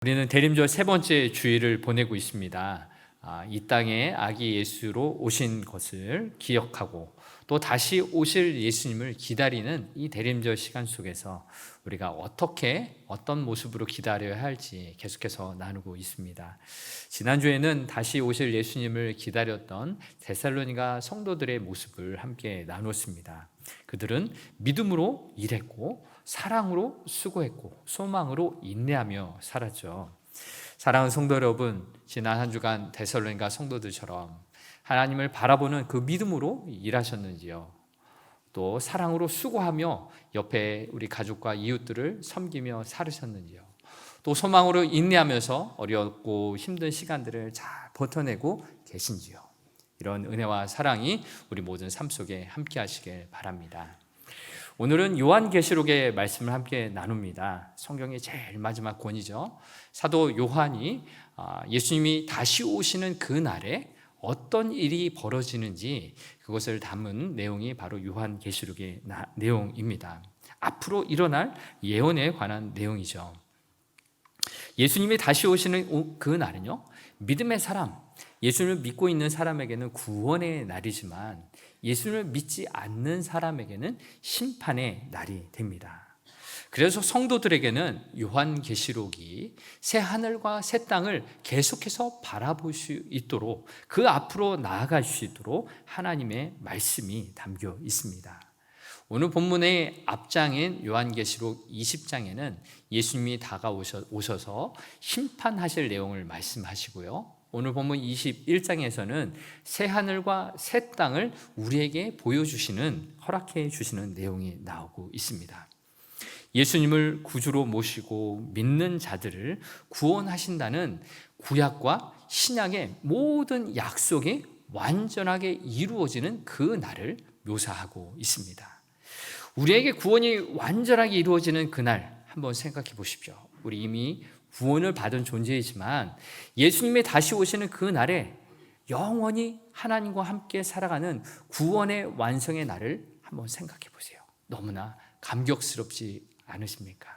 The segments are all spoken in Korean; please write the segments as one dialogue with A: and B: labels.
A: 우리는 대림절 세 번째 주일을 보내고 있습니다. 이 땅에 아기 예수로 오신 것을 기억하고 또 다시 오실 예수님을 기다리는 이 대림절 시간 속에서 우리가 어떤 모습으로 기다려야 할지 계속해서 나누고 있습니다. 지난주에는 다시 오실 예수님을 기다렸던 데살로니가 성도들의 모습을 함께 나누었습니다. 그들은 믿음으로 일했고 사랑으로 수고했고 소망으로 인내하며 살았죠. 사랑하는 성도 여러분, 지난 한 주간 데살로니가 성도들처럼 하나님을 바라보는 그 믿음으로 일하셨는지요? 또 사랑으로 수고하며 옆에 우리 가족과 이웃들을 섬기며 살으셨는지요? 또 소망으로 인내하면서 어렵고 힘든 시간들을 잘 버텨내고 계신지요? 이런 은혜와 사랑이 우리 모든 삶 속에 함께 하시길 바랍니다. 오늘은 요한계시록의 말씀을 함께 나눕니다. 성경의 제일 마지막 권이죠. 사도 요한이 예수님이 다시 오시는 그 날에 어떤 일이 벌어지는지 그것을 담은 내용이 바로 요한계시록의 내용입니다. 앞으로 일어날 예언에 관한 내용이죠. 예수님이 다시 오시는 그 날은요, 믿음의 사람, 예수님을 믿고 있는 사람에게는 구원의 날이지만 예수님을 믿지 않는 사람에게는 심판의 날이 됩니다. 그래서 성도들에게는 요한계시록이 새 하늘과 새 땅을 계속해서 바라볼 수 있도록 그 앞으로 나아갈 수 있도록 하나님의 말씀이 담겨 있습니다. 오늘 본문의 앞장인 요한계시록 20장에는 예수님이 다가오셔서 심판하실 내용을 말씀하시고요. 오늘 본문 21장에서는 새 하늘과 새 땅을 우리에게 허락해 주시는 내용이 나오고 있습니다. 예수님을 구주로 모시고 믿는 자들을 구원하신다는 구약과 신약의 모든 약속이 완전하게 이루어지는 그 날을 묘사하고 있습니다. 우리에게 구원이 완전하게 이루어지는 그날 한번 생각해 보십시오. 우리 이미 구원을 받은 존재이지만 예수님이 다시 오시는 그 날에 영원히 하나님과 함께 살아가는 구원의 완성의 날을 한번 생각해 보세요. 너무나 감격스럽지 않으십니까?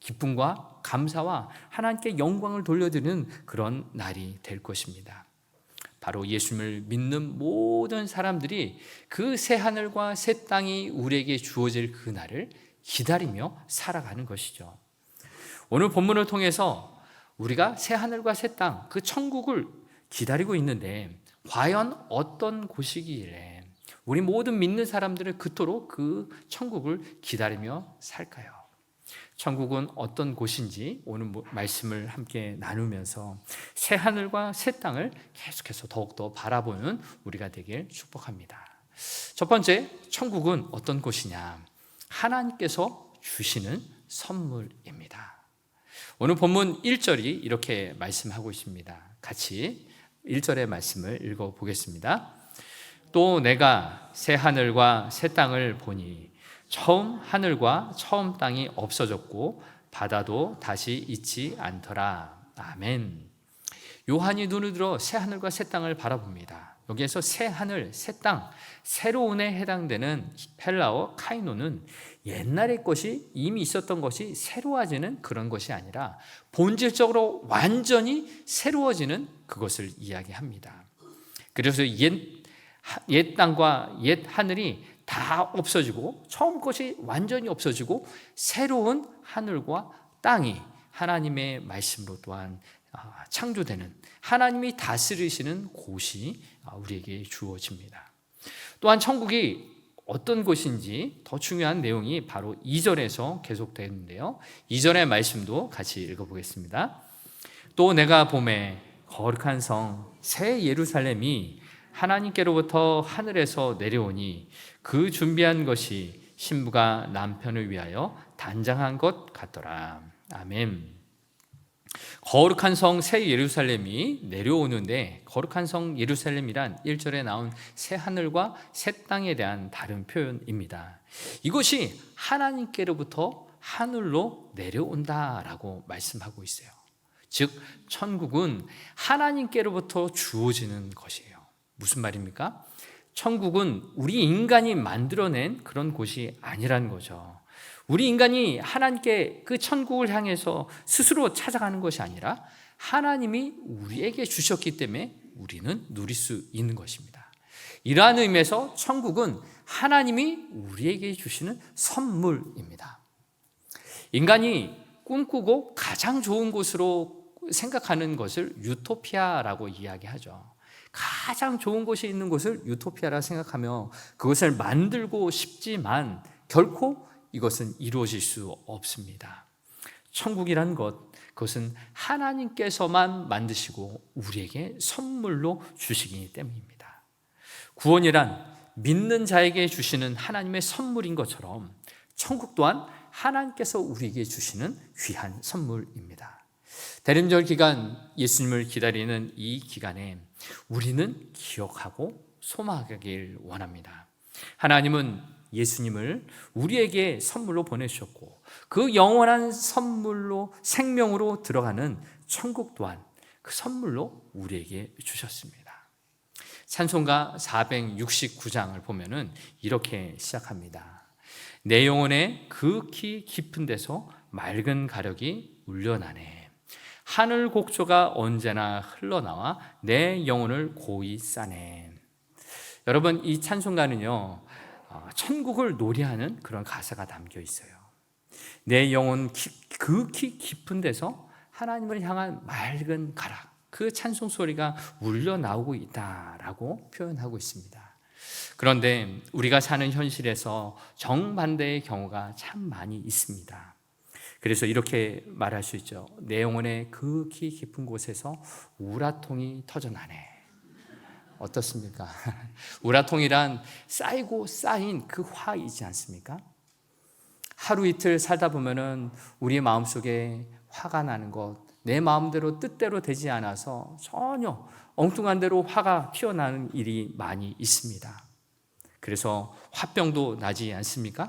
A: 기쁨과 감사와 하나님께 영광을 돌려드리는 그런 날이 될 것입니다. 바로 예수님을 믿는 모든 사람들이 그 새 하늘과 새 땅이 우리에게 주어질 그 날을 기다리며 살아가는 것이죠. 오늘 본문을 통해서 우리가 새 하늘과 새 땅, 그 천국을 기다리고 있는데 과연 어떤 곳이기에 우리 모든 믿는 사람들은 그토록 그 천국을 기다리며 살까요? 천국은 어떤 곳인지 오늘 말씀을 함께 나누면서 새 하늘과 새 땅을 계속해서 더욱더 바라보는 우리가 되길 축복합니다. 첫 번째, 천국은 어떤 곳이냐? 하나님께서 주시는 선물입니다. 오늘 본문 1절이 이렇게 말씀하고 있습니다. 같이 1절의 말씀을 읽어보겠습니다. 또 내가 새 하늘과 새 땅을 보니 처음 하늘과 처음 땅이 없어졌고 바다도 다시 있지 않더라. 아멘. 요한이 눈을 들어 새 하늘과 새 땅을 바라봅니다. 여기에서 새 하늘, 새 땅, 새로운에 해당되는 헬라어 카이노는 옛날의 것이 이미 있었던 것이 새로워지는 그런 것이 아니라 본질적으로 완전히 새로워지는 그것을 이야기합니다. 그래서 옛 땅과 옛 하늘이 다 없어지고 처음 것이 완전히 없어지고 새로운 하늘과 땅이 하나님의 말씀으로 또한 창조되는 하나님이 다스리시는 곳이 우리에게 주어집니다. 또한 천국이 어떤 곳인지 더 중요한 내용이 바로 2절에서 계속되는데요. 2절의 말씀도 같이 읽어보겠습니다. 또 내가 보매 거룩한 성 새 예루살렘이 하나님께로부터 하늘에서 내려오니 그 준비한 것이 신부가 남편을 위하여 단장한 것 같더라. 아멘. 거룩한 성 새 예루살렘이 내려오는데 거룩한 성 예루살렘이란 1절에 나온 새 하늘과 새 땅에 대한 다른 표현입니다. 이것이 하나님께로부터 하늘로 내려온다라고 말씀하고 있어요. 즉 천국은 하나님께로부터 주어지는 것이에요. 무슨 말입니까? 천국은 우리 인간이 만들어낸 그런 곳이 아니라는 거죠. 우리 인간이 하나님께 그 천국을 향해서 스스로 찾아가는 것이 아니라 하나님이 우리에게 주셨기 때문에 우리는 누릴 수 있는 것입니다. 이러한 의미에서 천국은 하나님이 우리에게 주시는 선물입니다. 인간이 꿈꾸고 가장 좋은 곳으로 생각하는 것을 유토피아라고 이야기하죠. 가장 좋은 곳이 있는 곳을 유토피아라 생각하며 그것을 만들고 싶지만 결코 이것은 이루어질 수 없습니다. 천국이란 것, 그것은 하나님께서만 만드시고 우리에게 선물로 주시기 때문입니다. 구원이란 믿는 자에게 주시는 하나님의 선물인 것처럼 천국 또한 하나님께서 우리에게 주시는 귀한 선물입니다. 대림절 기간, 예수님을 기다리는 이 기간에 우리는 기억하고 소망하길 원합니다. 하나님은 예수님을 우리에게 선물로 보내주셨고 그 영원한 선물로 생명으로 들어가는 천국 또한 그 선물로 우리에게 주셨습니다. 찬송가 469장을 보면은 이렇게 시작합니다. 내 영혼의 극히 깊은 데서 맑은 가력이 울려나네. 하늘 곡조가 언제나 흘러나와 내 영혼을 고이 싸네. 여러분, 이 찬송가는요 천국을 노래하는 그런 가사가 담겨 있어요. 내 영혼 극히 깊은 데서 하나님을 향한 맑은 가락, 그 찬송 소리가 울려 나오고 있다라고 표현하고 있습니다. 그런데 우리가 사는 현실에서 정반대의 경우가 참 많이 있습니다. 그래서 이렇게 말할 수 있죠. 내 영혼의 극히 깊은 곳에서 우라통이 터져나네. 어떻습니까? 우라통이란 쌓이고 쌓인 그 화이지 않습니까? 하루 이틀 살다 보면은 우리 마음속에 화가 나는 것, 내 마음대로 뜻대로 되지 않아서 전혀 엉뚱한 대로 화가 튀어나오는 일이 많이 있습니다. 그래서 화병도 나지 않습니까?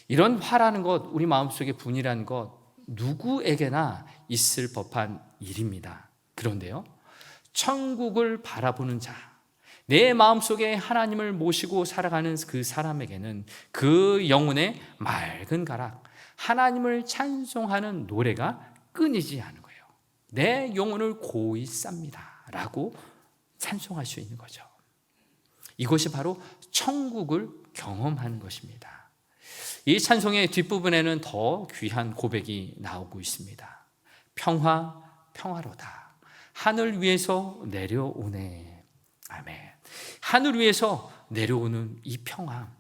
A: 이런 화라는 것, 우리 마음속에 분이라는 것 누구에게나 있을 법한 일입니다. 그런데요, 천국을 바라보는 자, 내 마음속에 하나님을 모시고 살아가는 그 사람에게는 그 영혼의 맑은 가락, 하나님을 찬송하는 노래가 끊이지 않은 거예요. 내 영혼을 고이 쌉니다 라고 찬송할 수 있는 거죠. 이것이 바로 천국을 경험하는 것입니다. 이 찬송의 뒷부분에는 더 귀한 고백이 나오고 있습니다. 평화, 평화로다. 하늘 위에서 내려오네. 아멘. 하늘 위에서 내려오는 이 평화,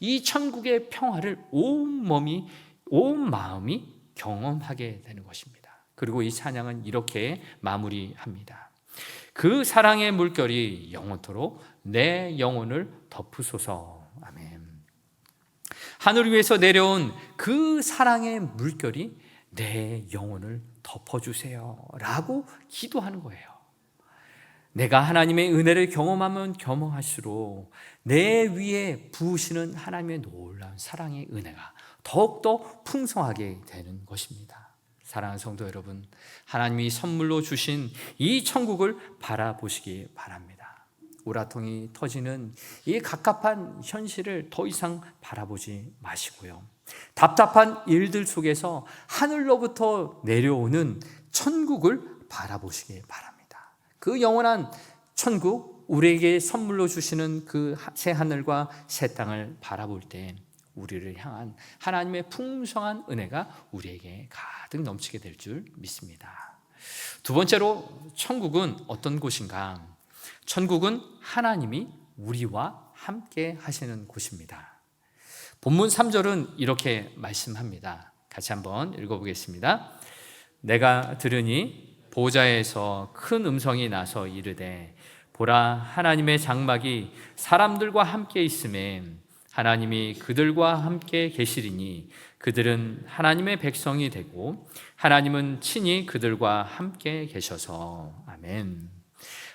A: 이 천국의 평화를 온 몸이, 온 마음이 경험하게 되는 것입니다. 그리고 이 찬양은 이렇게 마무리합니다. 그 사랑의 물결이 영원토록 내 영혼을 덮으소서. 아멘. 하늘 위에서 내려온 그 사랑의 물결이 내 영혼을 덮어주세요 라고 기도하는 거예요. 내가 하나님의 은혜를 경험하면 경험할수록 내 위에 부으시는 하나님의 놀라운 사랑의 은혜가 더욱더 풍성하게 되는 것입니다. 사랑하는 성도 여러분, 하나님이 선물로 주신 이 천국을 바라보시기 바랍니다. 우라통이 터지는 이 갑갑한 현실을 더 이상 바라보지 마시고요, 답답한 일들 속에서 하늘로부터 내려오는 천국을 바라보시기 바랍니다. 그 영원한 천국, 우리에게 선물로 주시는 그 새 하늘과 새 땅을 바라볼 때 우리를 향한 하나님의 풍성한 은혜가 우리에게 가득 넘치게 될 줄 믿습니다. 두 번째로, 천국은 어떤 곳인가? 천국은 하나님이 우리와 함께 하시는 곳입니다. 본문 3절은 이렇게 말씀합니다. 같이 한번 읽어보겠습니다. 내가 들으니 보좌에서 큰 음성이 나서 이르되 보라, 하나님의 장막이 사람들과 함께 있음에 하나님이 그들과 함께 계시리니 그들은 하나님의 백성이 되고 하나님은 친히 그들과 함께 계셔서. 아멘.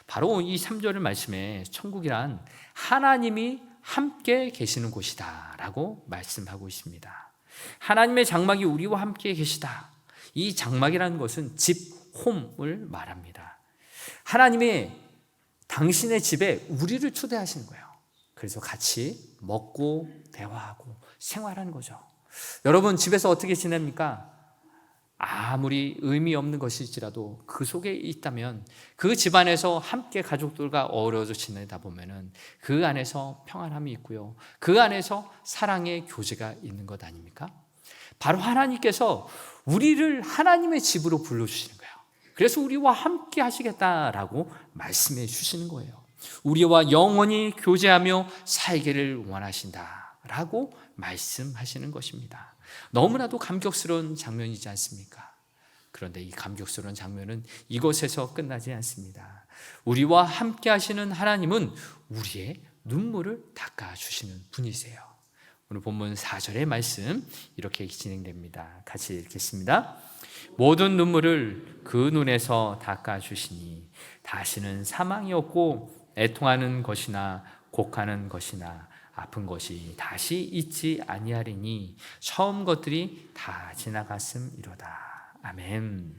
A: 바로 이 3절의 말씀에 천국이란 하나님이 함께 계시는 곳이다 라고 말씀하고 있습니다. 하나님의 장막이 우리와 함께 계시다. 이 장막이라는 것은 집, 홈을 말합니다. 하나님이 당신의 집에 우리를 초대하시는 거예요. 그래서 같이 먹고 대화하고 생활하는 거죠. 여러분 집에서 어떻게 지냅니까? 아무리 의미 없는 것일지라도 그 속에 있다면 그 집안에서 함께 가족들과 어우러져 지내다 보면은 그 안에서 평안함이 있고요. 그 안에서 사랑의 교제가 있는 것 아닙니까? 바로 하나님께서 우리를 하나님의 집으로 불러주시는 거예요. 그래서 우리와 함께 하시겠다라고 말씀해 주시는 거예요. 우리와 영원히 교제하며 살기를 원하신다라고 말씀하시는 것입니다. 너무나도 감격스러운 장면이지 않습니까? 그런데 이 감격스러운 장면은 이것에서 끝나지 않습니다. 우리와 함께 하시는 하나님은 우리의 눈물을 닦아주시는 분이세요. 오늘 본문 4절의 말씀 이렇게 진행됩니다. 같이 읽겠습니다. 모든 눈물을 그 눈에서 닦아주시니 다시는 사망이 없고 애통하는 것이나 곡하는 것이나 아픈 것이 다시 있지 아니하리니 처음 것들이 다 지나갔음이로다. 아멘.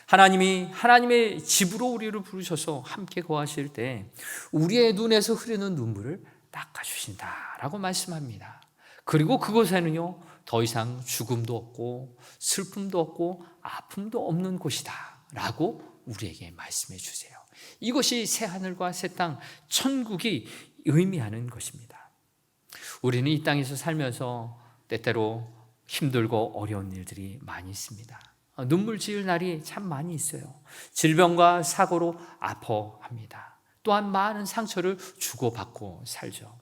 A: 하나님이 하나님의 집으로 우리를 부르셔서 함께 거하실 때 우리의 눈에서 흐르는 눈물을 닦아주신다라고 말씀합니다. 그리고 그곳에는요 더 이상 죽음도 없고 슬픔도 없고 아픔도 없는 곳이다 라고 우리에게 말씀해 주세요. 이것이 새하늘과 새 땅 천국이 의미하는 것입니다. 우리는 이 땅에서 살면서 때때로 힘들고 어려운 일들이 많이 있습니다. 눈물 지을 날이 참 많이 있어요. 질병과 사고로 아파합니다. 또한 많은 상처를 주고받고 살죠.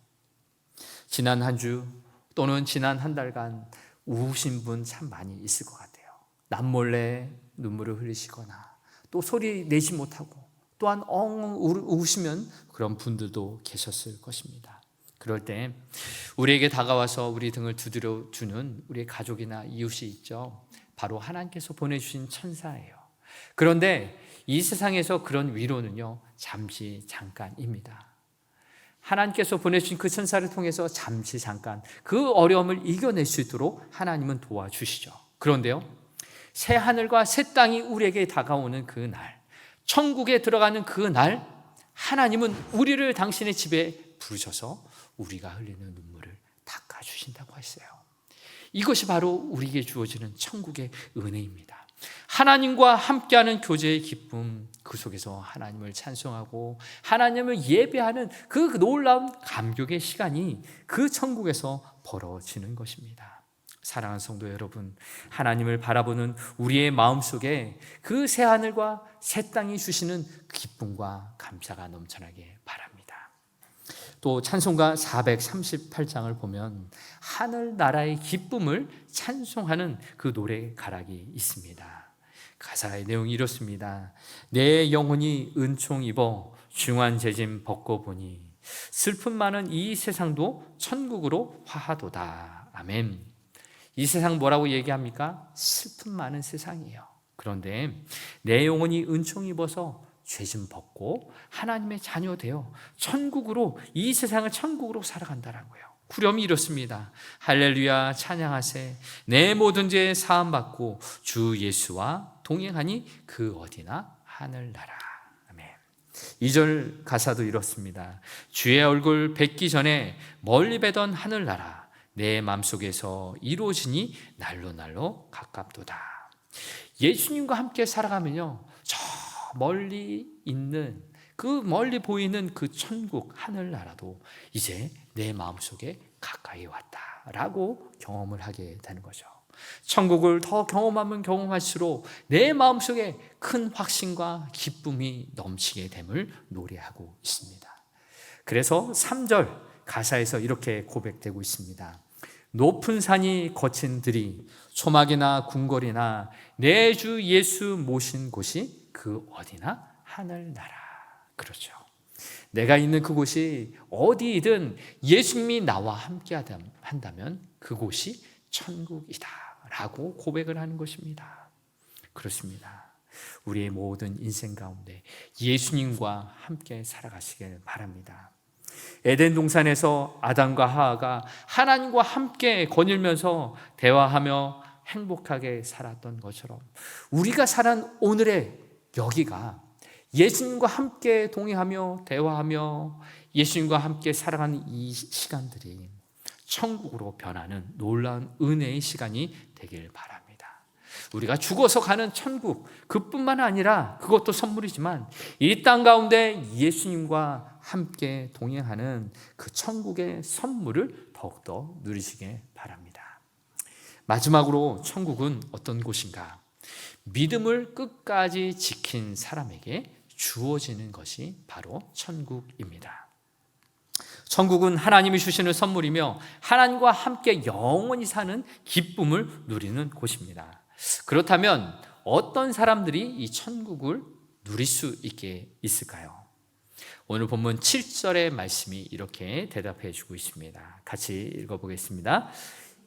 A: 지난 한 주 또는 지난 한 달간 우신 분 참 많이 있을 것 같아요. 남몰래 눈물을 흘리시거나 또 소리 내지 못하고 또한 우시면 그런 분들도 계셨을 것입니다. 그럴 때 우리에게 다가와서 우리 등을 두드려 주는 우리의 가족이나 이웃이 있죠. 바로 하나님께서 보내주신 천사예요. 그런데 이 세상에서 그런 위로는요 잠시 잠깐입니다. 하나님께서 보내주신 그 천사를 통해서 잠시 잠깐 그 어려움을 이겨낼 수 있도록 하나님은 도와주시죠. 그런데요 새 하늘과 새 땅이 우리에게 다가오는 그 날, 천국에 들어가는 그 날, 하나님은 우리를 당신의 집에 부르셔서 우리가 흘리는 눈물을 닦아주신다고 했어요. 이것이 바로 우리에게 주어지는 천국의 은혜입니다. 하나님과 함께하는 교제의 기쁨, 그 속에서 하나님을 찬송하고 하나님을 예배하는 그 놀라운 감격의 시간이 그 천국에서 벌어지는 것입니다. 사랑하는 성도 여러분, 하나님을 바라보는 우리의 마음속에 그 새하늘과 새 땅이 주시는 기쁨과 감사가 넘쳐나게 바랍니다. 또 찬송가 438장을 보면 하늘나라의 기쁨을 찬송하는 그 노래 가락이 있습니다. 가사의 내용이 이렇습니다. 내 영혼이 은총 입어 중한 재짐 벗고 보니 슬픔 많은 이 세상도 천국으로 화하도다. 아멘. 이 세상 뭐라고 얘기합니까? 슬픔 많은 세상이에요. 그런데 내 영혼이 은총 입어서 죄 좀 벗고 하나님의 자녀 되어 천국으로, 이 세상을 천국으로 살아간다는 거예요. 후렴이 이렇습니다. 할렐루야 찬양하세 내 모든 죄 사함 받고 주 예수와 동행하니 그 어디나 하늘나라. 아멘. 2절 가사도 이렇습니다. 주의 얼굴 뵙기 전에 멀리 뵈던 하늘나라 내 맘속에서 이루어지니 날로 날로 가깝도다. 예수님과 함께 살아가면요 저 멀리 있는 그 멀리 보이는 그 천국 하늘나라도 이제 내 마음속에 가까이 왔다라고 경험을 하게 되는 거죠. 천국을 더 경험하면 경험할수록 내 마음속에 큰 확신과 기쁨이 넘치게 됨을 노래하고 있습니다. 그래서 3절 가사에서 이렇게 고백되고 있습니다. 높은 산이 거친 들이 초막이나 궁궐이나 내 주 예수 모신 곳이 그 어디나 하늘나라. 그렇죠. 내가 있는 그곳이 어디이든 예수님이 나와 함께 한다면 그곳이 천국이다 라고 고백을 하는 것입니다. 그렇습니다. 우리의 모든 인생 가운데 예수님과 함께 살아가시길 바랍니다. 에덴 동산에서 아담과 하와가 하나님과 함께 거닐면서 대화하며 행복하게 살았던 것처럼 우리가 살아온 오늘의 여기가 예수님과 함께 동행하며 대화하며 예수님과 함께 살아가는 이 시간들이 천국으로 변하는 놀라운 은혜의 시간이 되길 바랍니다. 우리가 죽어서 가는 천국, 그뿐만 아니라 그것도 선물이지만 이 땅 가운데 예수님과 함께 동행하는 그 천국의 선물을 더욱더 누리시길 바랍니다. 마지막으로 천국은 어떤 곳인가? 믿음을 끝까지 지킨 사람에게 주어지는 것이 바로 천국입니다. 천국은 하나님이 주시는 선물이며 하나님과 함께 영원히 사는 기쁨을 누리는 곳입니다. 그렇다면 어떤 사람들이 이 천국을 누릴 수 있을까요? 오늘 본문 7절의 말씀이 이렇게 대답해 주고 있습니다. 같이 읽어보겠습니다.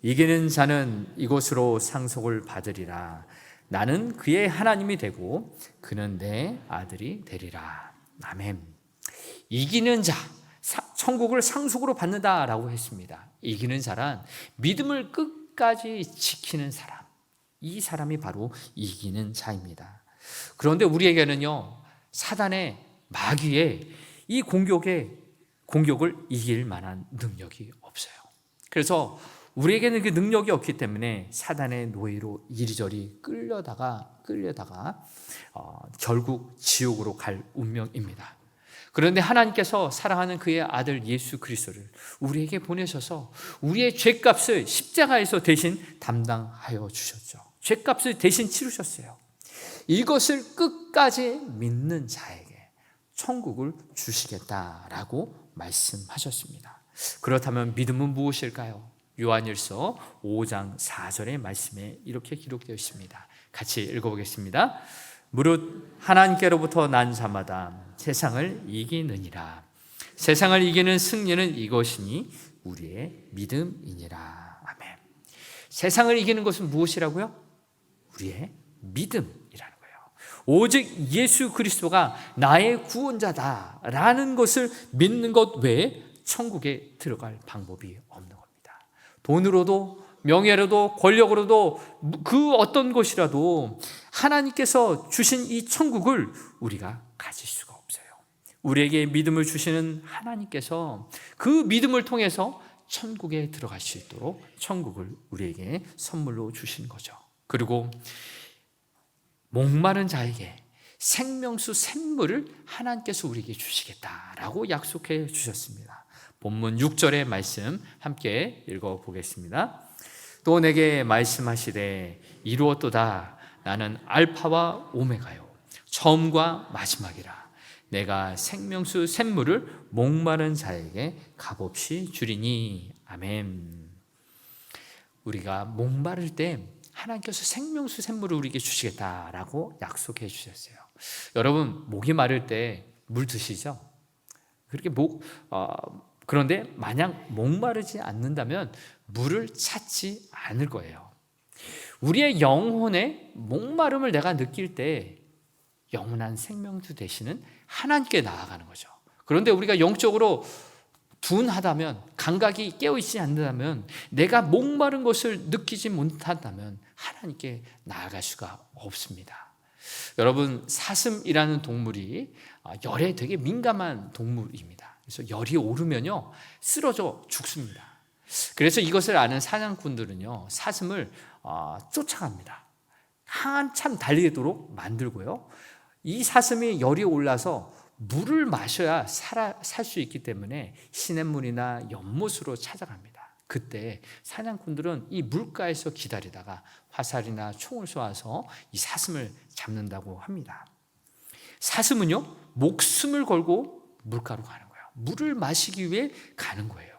A: 이기는 자는 이곳으로 상속을 받으리라. 나는 그의 하나님이 되고 그는 내 아들이 되리라. 아멘. 이기는 자, 천국을 상속으로 받는다라고 했습니다. 이기는 자란 믿음을 끝까지 지키는 사람, 이 사람이 바로 이기는 자입니다. 그런데 우리에게는요, 사단의 마귀의 이 공격을 이길 만한 능력이 없어요. 그래서 우리에게는 그 능력이 없기 때문에 사단의 노예로 이리저리 끌려다가 결국 지옥으로 갈 운명입니다. 그런데 하나님께서 사랑하는 그의 아들 예수 그리스도를 우리에게 보내셔서 우리의 죄값을 십자가에서 대신 담당하여 주셨죠. 죄값을 대신 치르셨어요. 이것을 끝까지 믿는 자에게 천국을 주시겠다라고 말씀하셨습니다. 그렇다면 믿음은 무엇일까요? 요한일서 5장 4절의 말씀에 이렇게 기록되어 있습니다. 같이 읽어보겠습니다. 무릇 하나님께로부터 난 자마다 세상을 이기느니라. 세상을 이기는 승리는 이것이니 우리의 믿음이니라. 아멘. 세상을 이기는 것은 무엇이라고요? 우리의 믿음이라는 거예요. 오직 예수 그리스도가 나의 구원자다라는 것을 믿는 것 외에 천국에 들어갈 방법이 없는 겁니다. 돈으로도 명예로도 권력으로도 그 어떤 것이라도 하나님께서 주신 이 천국을 우리가 가질 수가 없어요. 우리에게 믿음을 주시는 하나님께서 그 믿음을 통해서 천국에 들어갈 수 있도록 천국을 우리에게 선물로 주신 거죠. 그리고 목마른 자에게 생명수 샘물을 하나님께서 우리에게 주시겠다라고 약속해 주셨습니다. 본문 6절의 말씀 함께 읽어보겠습니다. 또 내게 말씀하시되 이루었도다. 나는 알파와 오메가요 처음과 마지막이라. 내가 생명수 샘물을 목마른 자에게 값없이 주리니. 아멘. 우리가 목마를 때 하나님께서 생명수 샘물을 우리에게 주시겠다라고 약속해 주셨어요. 여러분, 목이 마를 때 물 드시죠? 그렇게 그런데 만약 목마르지 않는다면 물을 찾지 않을 거예요. 우리의 영혼의 목마름을 내가 느낄 때 영원한 생명수 되시는 하나님께 나아가는 거죠. 그런데 우리가 영적으로 둔하다면, 감각이 깨어있지 않는다면, 내가 목마른 것을 느끼지 못한다면 하나님께 나아갈 수가 없습니다. 여러분, 사슴이라는 동물이 열에 되게 민감한 동물입니다. 그래서 열이 오르면요 쓰러져 죽습니다. 그래서 이것을 아는 사냥꾼들은요 사슴을 쫓아갑니다. 한참 달리도록 만들고요, 이 사슴이 열이 올라서 물을 마셔야 살 수 있기 때문에 시냇물이나 연못으로 찾아갑니다. 그때 사냥꾼들은 이 물가에서 기다리다가 화살이나 총을 쏘아서 이 사슴을 잡는다고 합니다. 사슴은요 목숨을 걸고 물가로 가는 거예요. 물을 마시기 위해 가는 거예요.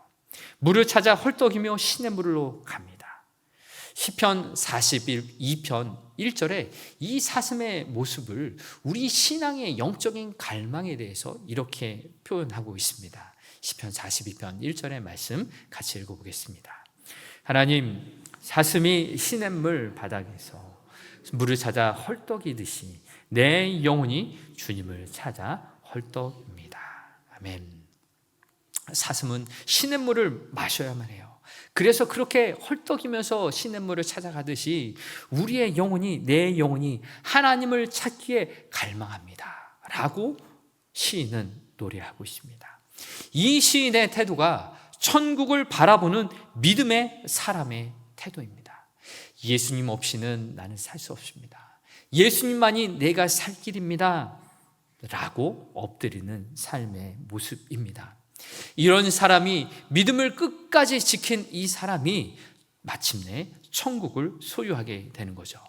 A: 물을 찾아 헐떡이며 시냇물로 갑니다. 시편 42편 1절에 이 사슴의 모습을 우리 신앙의 영적인 갈망에 대해서 이렇게 표현하고 있습니다. 시편 42편 1절의 말씀 같이 읽어보겠습니다. 하나님, 사슴이 시냇물 바닥에서 물을 찾아 헐떡이듯이 내 영혼이 주님을 찾아 헐떡입니다. 아멘. 사슴은 시냇물을 마셔야만 해요. 그래서 그렇게 헐떡이면서 시냇물을 찾아가듯이 우리의 영혼이, 내 영혼이 하나님을 찾기에 갈망합니다 라고 시인은 노래하고 있습니다. 이 시인의 태도가 천국을 바라보는 믿음의 사람의 태도입니다. 예수님 없이는 나는 살 수 없습니다. 예수님만이 내가 살 길입니다. 라고 엎드리는 삶의 모습입니다. 이런 사람이 믿음을 끝까지 지킨 이 사람이 마침내 천국을 소유하게 되는 거죠.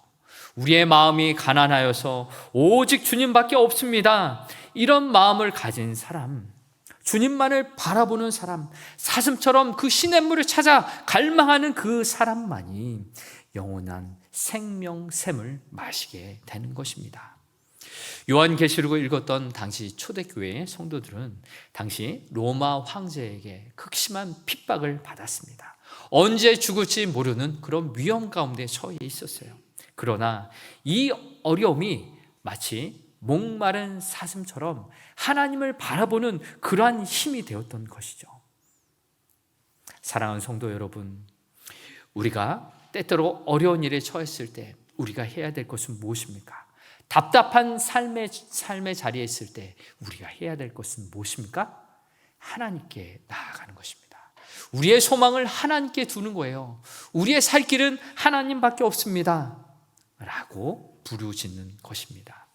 A: 우리의 마음이 가난하여서 오직 주님밖에 없습니다. 이런 마음을 가진 사람, 주님만을 바라보는 사람, 사슴처럼 그 시냇물을 찾아 갈망하는 그 사람만이 영원한 생명샘을 마시게 되는 것입니다. 요한계시록을 읽었던 당시 초대교회의 성도들은 당시 로마 황제에게 극심한 핍박을 받았습니다. 언제 죽을지 모르는 그런 위험 가운데 처해 있었어요. 그러나 이 어려움이 마치 목마른 사슴처럼 하나님을 바라보는 그러한 힘이 되었던 것이죠. 사랑하는 성도 여러분, 우리가 때때로 어려운 일에 처했을 때 우리가 해야 될 것은 무엇입니까? 답답한 삶의 자리에 있을 때 우리가 해야 될 것은 무엇입니까? 하나님께 나아가는 것입니다. 우리의 소망을 하나님께 두는 거예요. 우리의 살 길은 하나님밖에 없습니다. 라고 부르짖는 것입니다.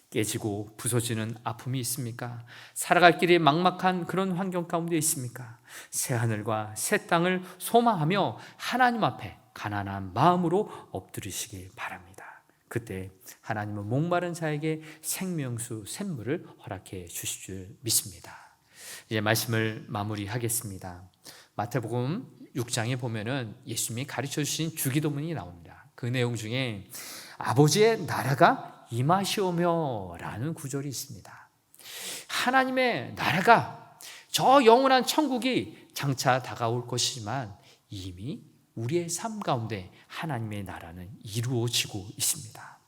A: 깨지고 부서지는 아픔이 있습니까? 살아갈 길이 막막한 그런 환경 가운데 있습니까? 새 하늘과 새 땅을 소망하며 하나님 앞에 가난한 마음으로 엎드리시길 바랍니다. 그때 하나님은 목마른 자에게 생명수 샘물을 허락해 주실 줄 믿습니다. 이제 말씀을 마무리하겠습니다. 마태복음 6장에 보면은 예수님이 가르쳐 주신 주기도문이 나옵니다. 그 내용 중에 아버지의 나라가 임하시오며 라는 구절이 있습니다. 하나님의 나라가, 저 영원한 천국이 장차 다가올 것이지만 이미 우리의 삶 가운데 하나님의 나라는 이루어지고 있습니다.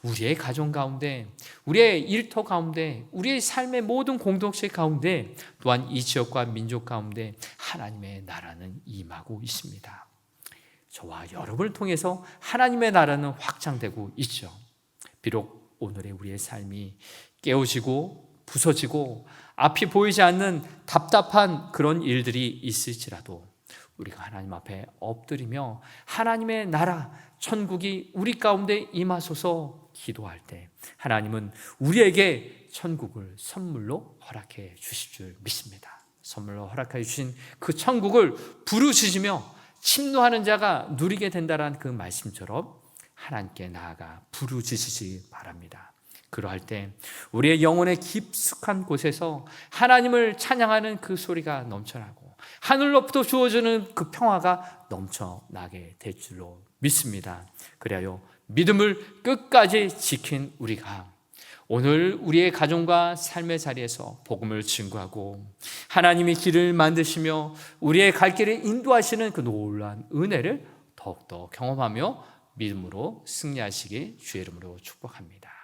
A: 우리의 가정 가운데, 우리의 일터 가운데, 우리의 삶의 모든 공동체 가운데, 또한 이 지역과 민족 가운데 하나님의 나라는 임하고 있습니다. 저와 여러분을 통해서 하나님의 나라는 확장되고 있죠. 비록 오늘의 우리의 삶이 깨어지고 부서지고 앞이 보이지 않는 답답한 그런 일들이 있을지라도 우리가 하나님 앞에 엎드리며 하나님의 나라, 천국이 우리 가운데 임하소서 기도할 때 하나님은 우리에게 천국을 선물로 허락해 주실 줄 믿습니다. 선물로 허락해 주신 그 천국을 부르짖으며 침노하는 자가 누리게 된다는 그 말씀처럼 하나님께 나아가 부르짖으시기 바랍니다. 그러할 때 우리의 영혼의 깊숙한 곳에서 하나님을 찬양하는 그 소리가 넘쳐나고 하늘로부터 주어지는 그 평화가 넘쳐나게 될 줄로 믿습니다. 그래요, 믿음을 끝까지 지킨 우리가 오늘 우리의 가정과 삶의 자리에서 복음을 증거하고 하나님의 길을 만드시며 우리의 갈 길을 인도하시는 그 놀라운 은혜를 더욱더 경험하며 믿음으로 승리하시기 주의 이름으로 축복합니다.